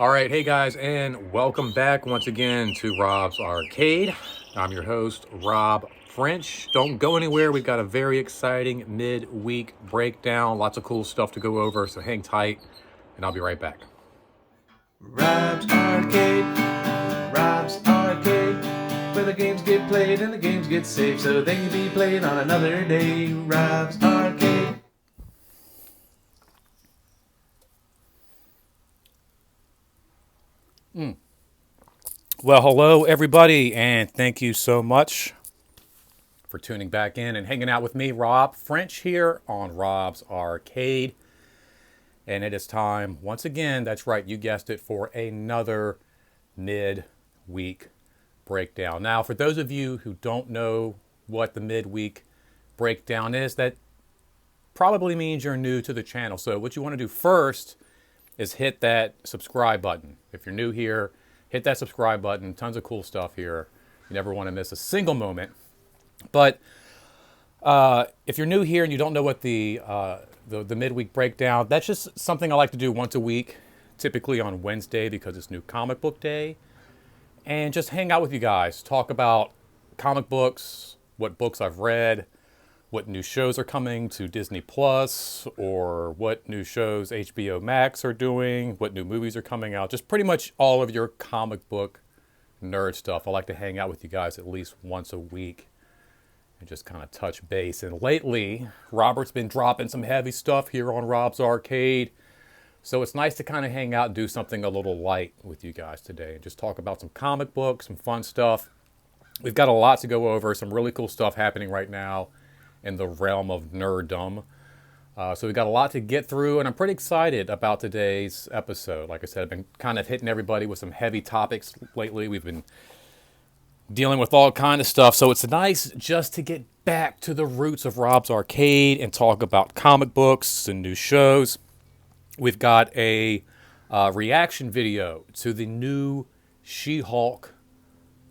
All right, hey guys, and welcome back once again to Rob's Arcade. I'm your host, Rob French. Don't go anywhere. We've got a very exciting midweek breakdown. Lots of cool stuff to go over, so hang tight, and I'll be right back. Rob's Arcade, Rob's Arcade, where the games get played and the games get saved so they can be played on another day. Rob's Arcade. Well, hello everybody, and thank you so much for tuning back in and hanging out with me, Rob French, here on Rob's Arcade. And it is time, once again, that's right, you guessed it, for another midweek breakdown. Now, for those of you who don't know what the midweek breakdown is, that probably means you're new to the channel. So what you want to do first is hit that subscribe button. If you're new here, hit that subscribe button. Tons of cool stuff here. You never want to miss a single moment. But if you're new here and you don't know what the midweek breakdown, that's just something I like to do once a week, typically on Wednesday because it's New Comic Book Day, and just hang out with you guys, talk about comic books, what books I've read, what new shows are coming to Disney Plus, or what new shows HBO Max are doing, what new movies are coming out, just pretty much all of your comic book nerd stuff. I like to hang out with you guys at least once a week and just kind of touch base. And lately, Robert's been dropping some heavy stuff here on Rob's Arcade. So it's nice to kind of hang out and do something a little light with you guys today and just talk about some comic books, some fun stuff. We've got a lot to go over, some really cool stuff happening right now in the realm of nerddom. So we've got a lot to get through, and I'm pretty excited about today's episode. Like I said, I've been kind of hitting everybody with some heavy topics lately. We've been dealing with all kind of stuff, so it's nice just to get back to the roots of Rob's Arcade and talk about comic books and new shows. We've got a reaction video to the new She-Hulk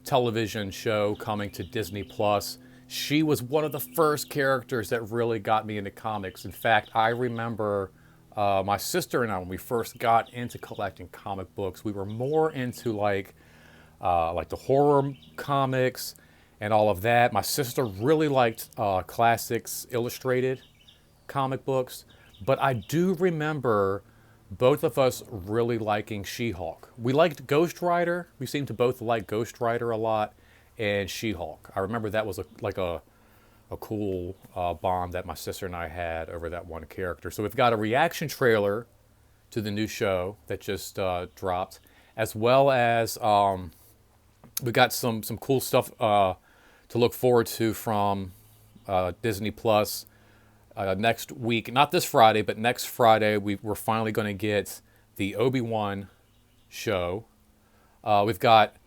television show coming to Disney Plus. She was one of the first characters that really got me into comics. In fact, I remember my sister and I, when we first got into collecting comic books, we were more into like the horror comics and all of that. My sister really liked classics illustrated comic books, but I do remember both of us really liking She-Hulk. We liked Ghost Rider. We seemed to both like Ghost Rider a lot, and She-Hulk. I remember that was a cool bond that my sister and I had over that one character. So we've got a reaction trailer to the new show that just dropped, as well as we got some cool stuff to look forward to from Disney Plus next week. Not this Friday, but next Friday we're finally going to get the Obi-Wan show. We've got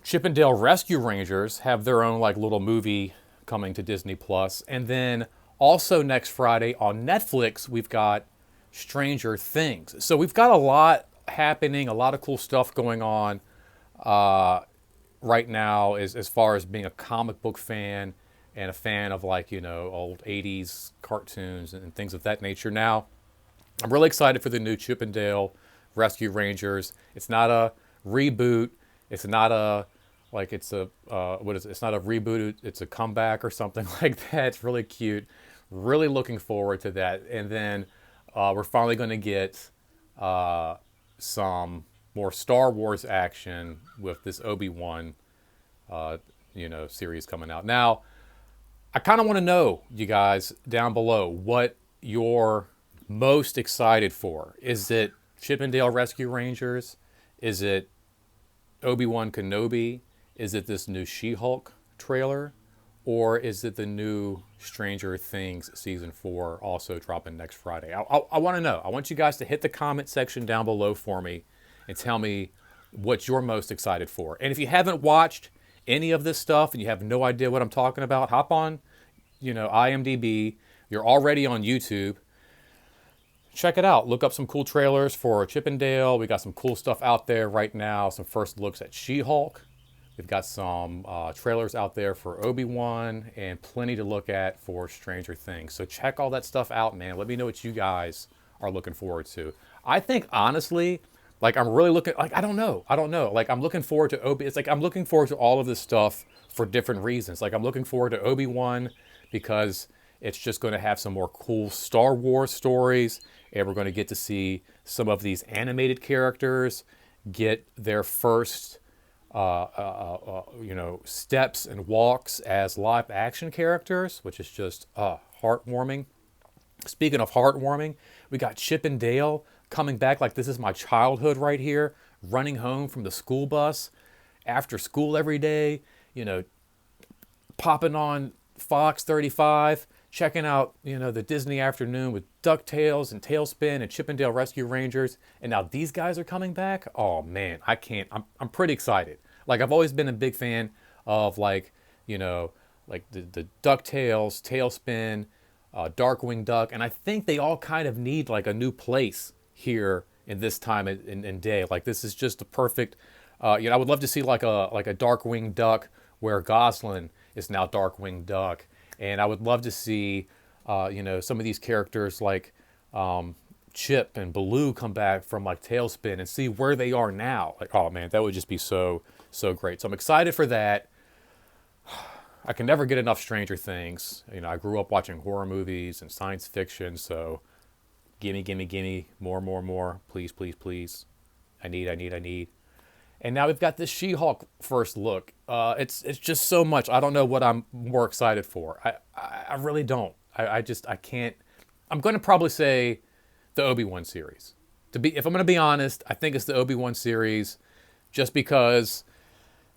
Chip and Dale Rescue Rangers have their own like little movie coming to Disney Plus, and then also next Friday on Netflix we've got Stranger Things. So we've got a lot happening, a lot of cool stuff going on right now as far as being a comic book fan and a fan of like, old 80s cartoons and things of that nature. Now, I'm really excited for the new Chip and Dale Rescue Rangers. It's not a reboot. It's not a it's a it's not a reboot. It's a comeback or something like that. It's really cute. Really looking forward to that. And then we're finally going to get some more Star Wars action with this Obi-Wan series coming out. Now, I kind of want to know, you guys down below, what you're most excited for. Is it Chip and Dale Rescue Rangers? Is it Obi-Wan Kenobi? Is it this new She-Hulk trailer? Or is it the new Stranger Things Season 4 also dropping next Friday? I want to know. I want you guys to hit the comment section down below for me and tell me what you're most excited for. And if you haven't watched any of this stuff and you have no idea what I'm talking about, hop on, IMDb. You're already on YouTube. Check it out. Look up some cool trailers for Chip and Dale. We got some cool stuff out there right now. Some first looks at She-Hulk. We've got some trailers out there for Obi-Wan and plenty to look at for Stranger Things. So check all that stuff out, man. Let me know what you guys are looking forward to. I think, honestly, Like I'm really looking, like I don't know. Like I'm looking forward to Obi. It's like I'm looking forward to all of this stuff for different reasons. Like I'm looking forward to Obi-Wan because it's just going to have some more cool Star Wars stories, and we're going to get to see some of these animated characters get their first, steps and walks as live action characters, which is just heartwarming. Speaking of heartwarming, we got Chip and Dale coming back like this is my childhood right here, running home from the school bus after school every day, popping on Fox 35, checking out, the Disney afternoon with DuckTales and Tailspin and Chip and Dale Rescue Rangers. And now these guys are coming back. Oh man, I can't. I'm pretty excited. Like I've always been a big fan of like the DuckTales, Tailspin, Darkwing Duck, and I think they all kind of need like a new place here in this time and day. Like this is just the perfect. I would love to see like a Darkwing Duck where Goslin is now Darkwing Duck, and I would love to see some of these characters like Chip and Baloo come back from like Tailspin and see where they are now. Like oh man, that would just be so great. So I'm excited for that. I can never get enough Stranger Things. I grew up watching horror movies and science fiction, so gimme, more. Please, please, please. I need. And now we've got this She-Hulk first look. It's just so much. I don't know what I'm more excited for. I really don't. I can't. I'm going to probably say the Obi-Wan series. If I'm going to be honest, I think it's the Obi-Wan series, just because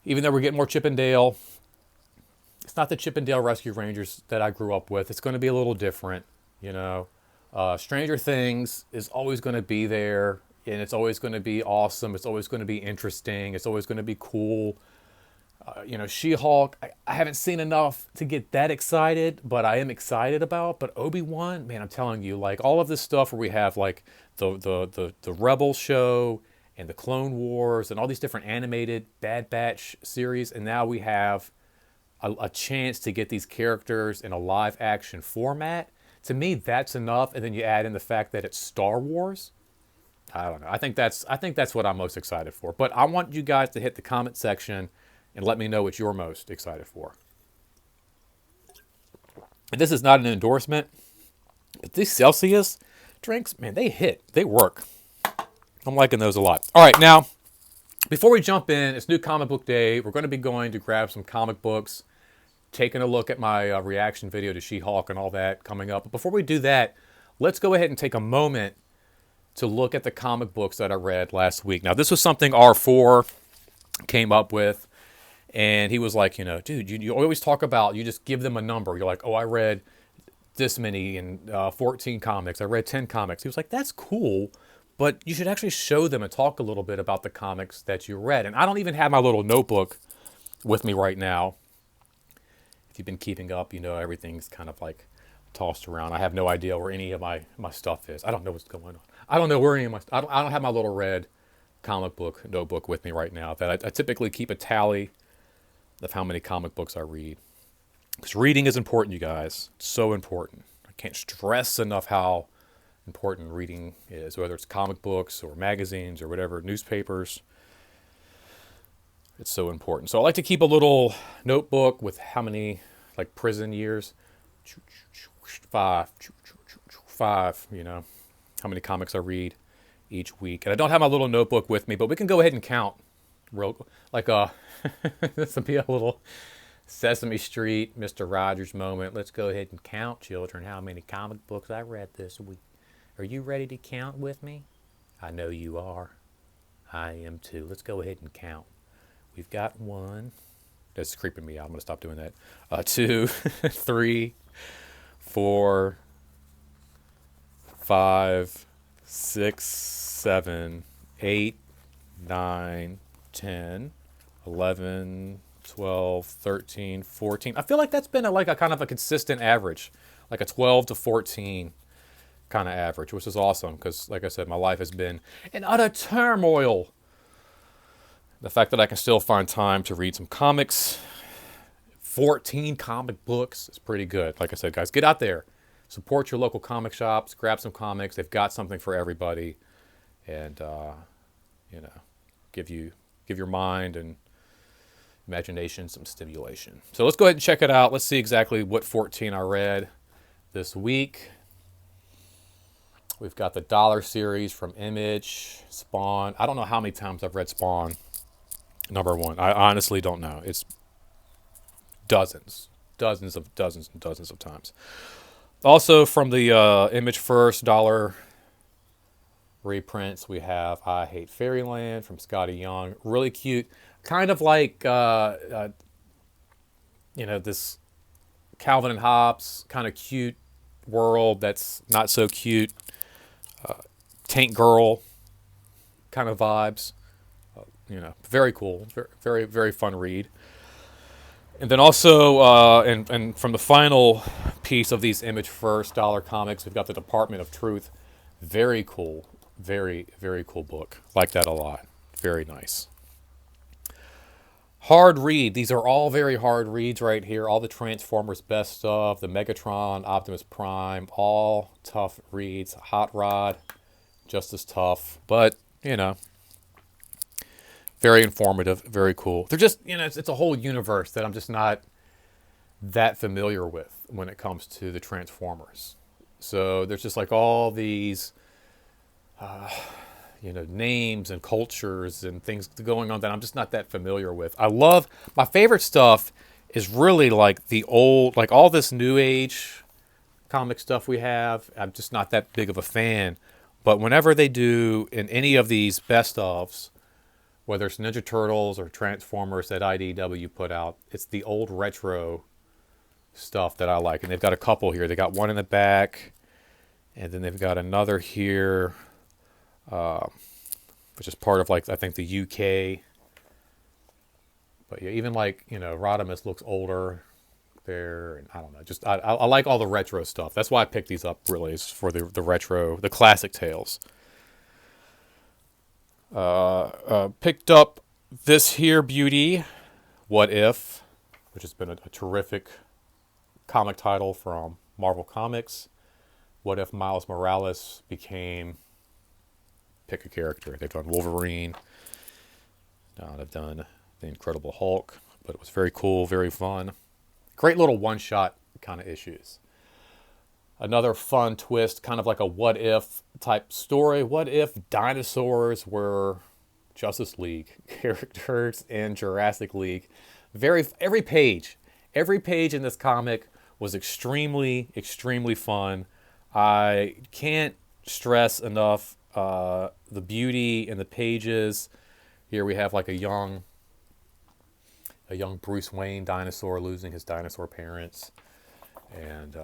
even though we're getting more Chip and Dale, it's not the Chip and Dale Rescue Rangers that I grew up with. It's going to be a little different, Stranger Things is always going to be there, and it's always going to be awesome. It's always going to be interesting. It's always going to be cool. She-Hulk, I haven't seen enough to get that excited, but I am excited about. But Obi-Wan, man, I'm telling you, like all of this stuff where we have like the Rebel show and the Clone Wars and all these different animated Bad Batch series, and now we have a chance to get these characters in a live action format. To me, that's enough. And then you add in the fact that it's Star Wars. I don't know. I think that's what I'm most excited for. But I want you guys to hit the comment section and let me know what you're most excited for. And this is not an endorsement, but these Celsius drinks, man, they hit. They work. I'm liking those a lot. All right, now, before we jump in, it's New Comic Book Day. We're going to be going to grab some comic books, taking a look at my reaction video to She-Hulk and all that coming up. But before we do that, let's go ahead and take a moment to look at the comic books that I read last week. Now, this was something R4 came up with, and he was like, dude, you always talk about, you just give them a number. You're like, oh, I read this many in 14 comics. I read 10 comics. He was like, that's cool, but you should actually show them and talk a little bit about the comics that you read. And I don't even have my little notebook with me right now. If you've been keeping up, everything's kind of like tossed around. I have no idea where any of my stuff is. I don't know what's going on. I don't know where any of my I don't have my little red comic book notebook with me right now. That I typically keep a tally of how many comic books I read. Because reading is important, you guys. It's so important. I can't stress enough how important reading is, whether it's comic books or magazines or whatever, newspapers. It's so important. So I like to keep a little notebook with how many, like prison years, 5, how many comics I read each week. And I don't have my little notebook with me, but we can go ahead and count this will be a little Sesame Street, Mr. Rogers moment. Let's go ahead and count, children, how many comic books I read this week. Are you ready to count with me? I know you are. I am too. Let's go ahead and count. We've got 1. That's creeping me out. I'm going to stop doing that. 2, 3, 4, 5, 6, 7, 8, 9, 10, 11, 12, 13, 14. I feel like that's been a kind of a consistent average, like a 12 to 14 kind of average, which is awesome because, like I said, my life has been in utter turmoil. The fact that I can still find time to read some comics, 14 comic books, is pretty good. Like I said, guys, get out there. Support your local comic shops. Grab some comics. They've got something for everybody. And you know, give your mind and imagination some stimulation. So let's go ahead and check it out. Let's see exactly what 14 I read this week. We've got the Dollar series from Image, Spawn. I don't know how many times I've read Spawn #1. I honestly don't know. It's dozens and dozens of times. Also from the Image First Dollar reprints, we have I Hate Fairyland from Scotty Young. Really cute. Kind of like, this Calvin and Hobbes kind of cute world that's not so cute. Tank Girl kind of vibes. Very cool. Very, very, very fun read. And then also, and from the final piece of these Image First Dollar comics, we've got the Department of Truth. Very cool. Very, very cool book. Like that a lot. Very nice. Hard read. These are all very hard reads right here. All the Transformers best of, the Megatron, Optimus Prime, all tough reads. Hot Rod, just as tough. But, very informative, very cool. They're just, it's a whole universe that I'm just not that familiar with when it comes to the Transformers. So there's just like all these, names and cultures and things going on that I'm just not that familiar with. My favorite stuff is really like the old, like all this new age comic stuff we have. I'm just not that big of a fan. But whenever they do in any of these best ofs, whether it's Ninja Turtles or Transformers that IDW put out, it's the old retro stuff that I like. And they've got a couple here. They got one in the back, and then they've got another here, which is part of, like, I think the UK. But yeah, even like, Rodimus looks older there. And I don't know. Just I like all the retro stuff. That's why I picked these up, really, is for the retro, the classic tales. Picked up this here beauty, What If, which has been a terrific comic title from Marvel Comics. What if Miles Morales became, pick a character. They've done Wolverine. They've done the Incredible Hulk, but it was very cool, very fun. Great little one-shot kind of issues. Another fun twist, kind of like a what if type story. What if dinosaurs were Justice League characters in Jurassic League? Every page in this comic was extremely, extremely fun. I can't stress enough the beauty in the pages. Here we have like a young Bruce Wayne dinosaur losing his dinosaur parents, and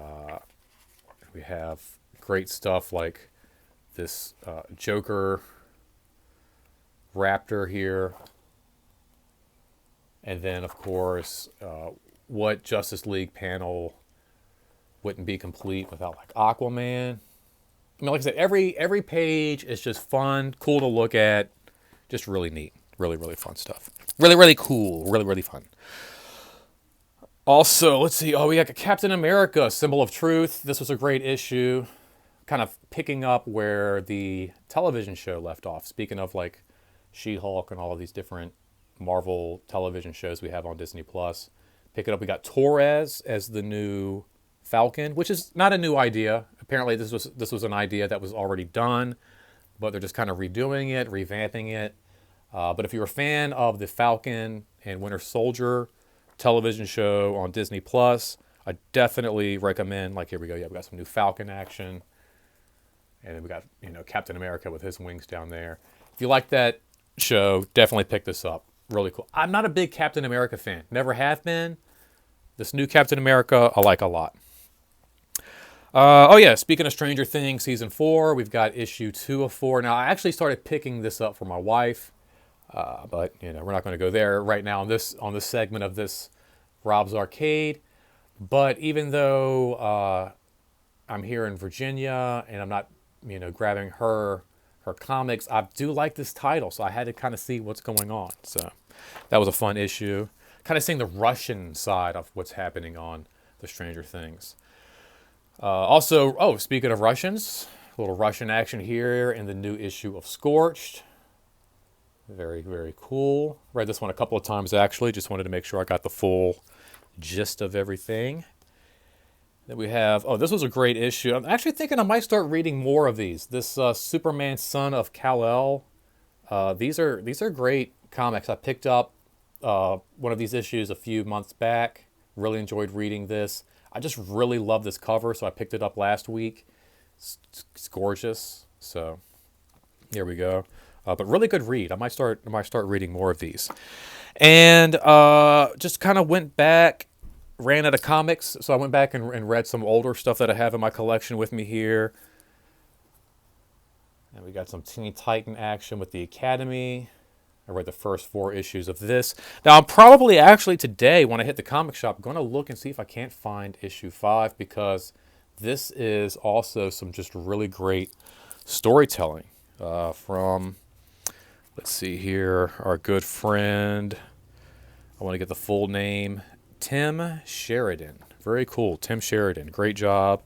we have great stuff like this Joker Raptor here. And then, of course, what Justice League panel wouldn't be complete without, like, Aquaman. I mean, like I said, every page is just fun, cool to look at, just really neat. Really, really fun stuff. Really, really cool. Really, really fun. Also, let's see. Oh, we got Captain America, Symbol of Truth. This was a great issue. Kind of picking up where the television show left off. Speaking of, like, She-Hulk and all of these different Marvel television shows we have on Disney+. Pick it up. We got Torres as the new Falcon, which is not a new idea. Apparently, this was an idea that was already done, but they're just kind of redoing it, revamping it. But if you're a fan of the Falcon and Winter Soldier television show on Disney+, I definitely recommend, like, here we go. Yeah, we got some new Falcon action. And then we got, Captain America with his wings down there. If you like that show, definitely pick this up. Really cool. I'm not a big Captain America fan. Never have been. This new Captain America, I like a lot. Speaking of Stranger Things, Season 4, we've got issue 2 of 4. Now, I actually started picking this up for my wife. But we're not going to go there right now on this segment of this Rob's Arcade. But even though I'm here in Virginia and I'm not grabbing her comics, I do like this title, so I had to kind of see what's going on. So that was a fun issue. Kind of seeing the Russian side of what's happening on the Stranger Things. Speaking of Russians, a little Russian action here in the new issue of Scorched. Very, very cool. Read this one a couple of times actually. Just wanted to make sure I got the full gist of everything. Then we have, oh, this was a great issue. I'm actually thinking I might start reading more of these. This Superman Son of Kal-El. These are great comics. I picked up one of these issues a few months back. Really enjoyed reading this. I just really love this cover, so I picked it up last week. It's gorgeous. So here we go. But really good read. I might start reading more of these. And just kind of went back, ran out of comics, so I went back and read some older stuff that I have in my collection with me here. And we got some Teen Titan action with the Academy. I read the first 4 issues of this. Now, I'm probably actually today, when I hit the comic shop, going to look and see if I can't find issue 5, because this is also some just really great storytelling from, let's see here, our good friend, I want to get the full name, Tim Sheridan. Very cool, Tim Sheridan. Great job.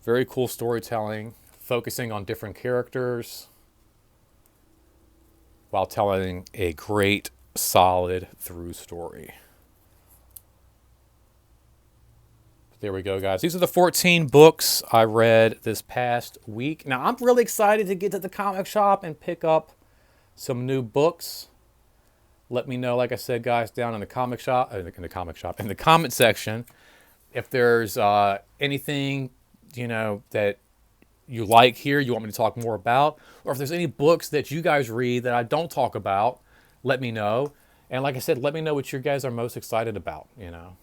Very cool storytelling, focusing on different characters while telling a great, solid through story. There we go, guys. These are the 14 books I read this past week. Now, I'm really excited to get to the comic shop and pick up some new books. Let me know, like I said, guys, down in the comic shop, in the comment section, if there's anything, that you like here, you want me to talk more about, or if there's any books that you guys read that I don't talk about, let me know. And like I said, let me know what you guys are most excited about.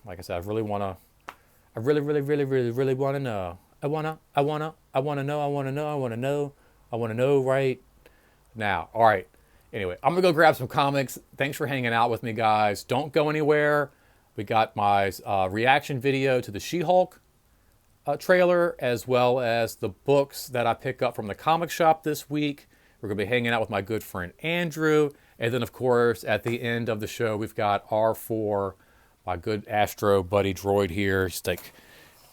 Like I said, I really, really, really, really, really, really want to know. I want to know right now. All right. Anyway, I'm going to go grab some comics. Thanks for hanging out with me, guys. Don't go anywhere. We got my reaction video to the She-Hulk trailer, as well as the books that I pick up from the comic shop this week. We're going to be hanging out with my good friend Andrew. And then, of course, at the end of the show, we've got R4, my good Astro buddy droid here. He's like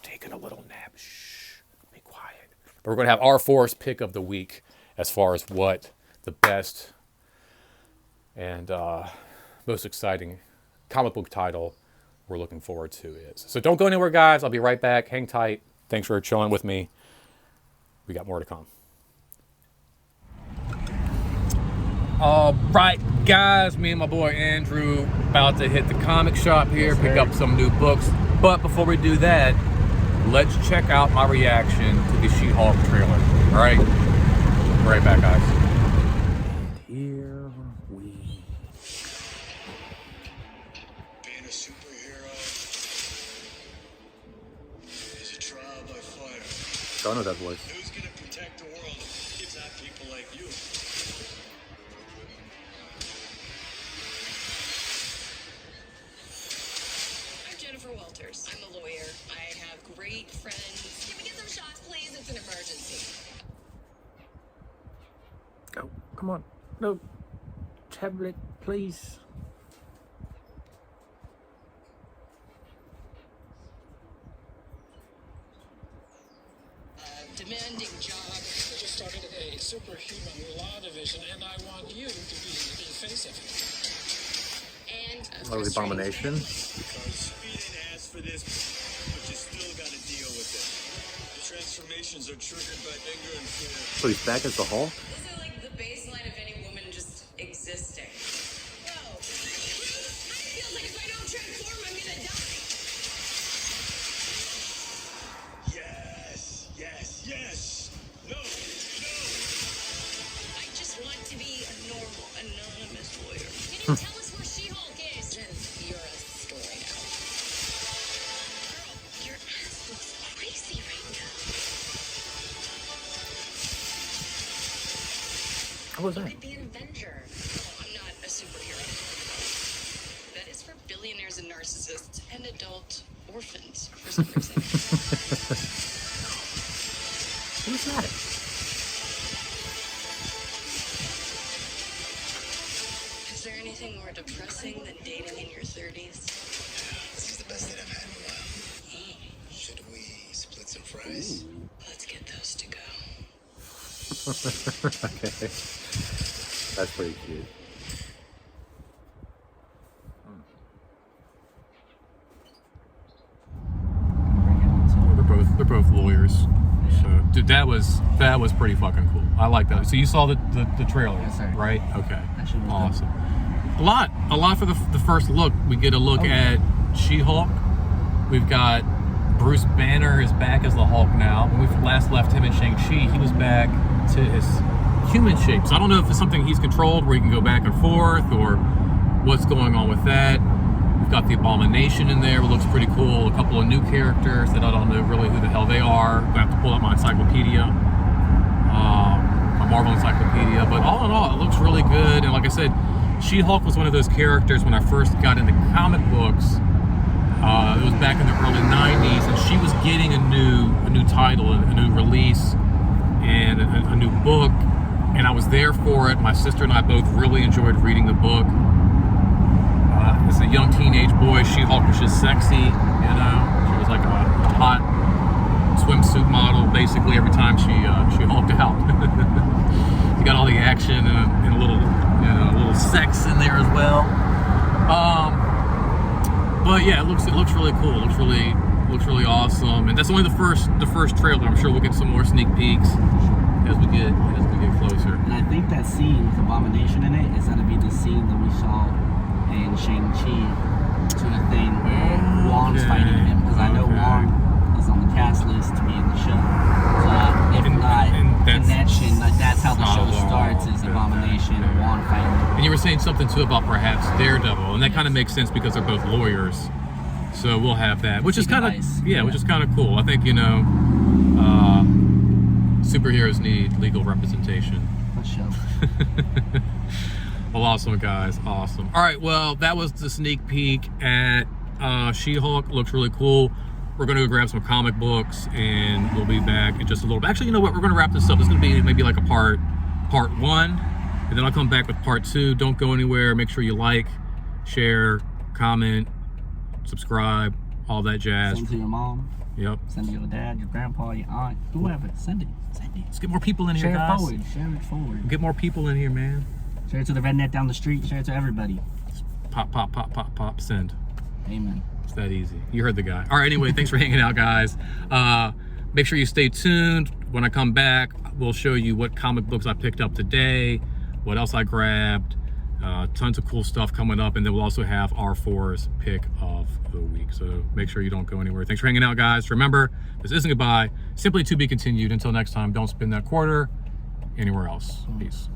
taking a little nap. Shh, be quiet. But we're going to have R4's pick of the week as far as what the best and most exciting comic book title we're looking forward to is. So don't go anywhere, guys. I'll be right back. Hang tight. Thanks for chilling with me. We got more to come. All right, guys. Me and my boy Andrew about to hit the comic shop here, pick up some new books. But before we do that, let's check out my reaction to the She-Hulk trailer. All right? Be right back, guys. Here we Being a superhero is a trial by fire. don't know that voice. Who's gonna protect the world if not people like you? I'm Jennifer Walters. I'm a lawyer. I have great friends. Can we get some shots, please? It's an emergency. Go. Come on. No. Tablet, please. Demanding job. I just started a superhuman law division, and I want you to be the face of it. And a Oh, the Abomination. Because we didn't ask for this, but you still gotta deal with it. The transformations are triggered by anger and fear. So he's back as the Hulk? This is like the baseline of any woman just existing. Whoa. It feels like if I don't transform, I'm gonna die. Yes, yes, yes. No, no. I just want to be a normal, anonymous lawyer. Can you tell us where She-Hulk is? Jen, you're a story now. Girl, your ass looks crazy right now. How was You that? could be an Avenger. No, I'm not a superhero. That is for billionaires and narcissists and adult orphans for some reason. Who's that? Is there anything more depressing than dating in your 30s? This is the best that I've had in a while. Should we split some fries? Let's get those to go. Okay. That's pretty cute. that was pretty fucking cool. I like that. So you saw the trailer, Yes, sir. right? Okay, That shit was awesome. A lot for the first look. We get a look at She-Hulk. We've got Bruce Banner is back as the Hulk now. When we last left him in Shang-Chi, he was back to his human shape. So I don't know if it's something he's controlled where he can go back and forth or what's going on with that. We've got the Abomination in there. It looks pretty cool. A couple of new characters that I don't know really who the hell they are. I have to pull out my encyclopedia, my Marvel encyclopedia. But all in all, it looks really good. And like I said, She-Hulk was one of those characters when I first got into comic books. It was back in the early 90s, and she was getting a new title, a new release, and a new book. And I was there for it. My sister and I both really enjoyed reading the book. As a young teenage boy, She-Hulk was just sexy, you know. She was like a hot swimsuit model, basically, every time she hulked out. You got all the action and a little sex in there as well. But yeah, it looks really cool. It looks really awesome. And that's only the first trailer. I'm sure we'll get some more sneak peeks as we get closer. And I think that scene with Abomination in it is going to be the scene that we saw in Shang-Chi to the thing where Wong's fighting him, because I know Wong is on the cast list to be in the show. So if not connection, like that's how the show starts, is Abomination and Wong fighting him. And you were saying something too about perhaps Daredevil, and that kind of makes sense because they're both lawyers. So we'll have that, which is kind of which is kind of cool. I think superheroes need legal representation. For sure. Well, awesome, guys. Awesome. All right, well, that was the sneak peek at She-Hulk. Looks really cool. We're going to go grab some comic books, and we'll be back in just a little bit. Actually, you know what? We're going to wrap this up. This is going to be maybe like a part one, and then I'll come back with part two. Don't go anywhere. Make sure you like, share, comment, subscribe, all that jazz. Send to your mom. Yep. Send to your dad, your grandpa, your aunt, whoever. Send it. Let's get more people in here, Share guys. Share it forward. Get more people in here, man. Share it to the redneck down the street. Share it to everybody. Pop, pop, pop, pop, pop, send. Amen. It's that easy. You heard the guy. All right, anyway, thanks for hanging out, guys. Make sure you stay tuned. When I come back, we'll show you what comic books I picked up today, what else I grabbed, tons of cool stuff coming up, and then we'll also have R4's pick of the week. So make sure you don't go anywhere. Thanks for hanging out, guys. Remember, this isn't goodbye. Simply to be continued. Until next time, don't spend that quarter anywhere else. Peace.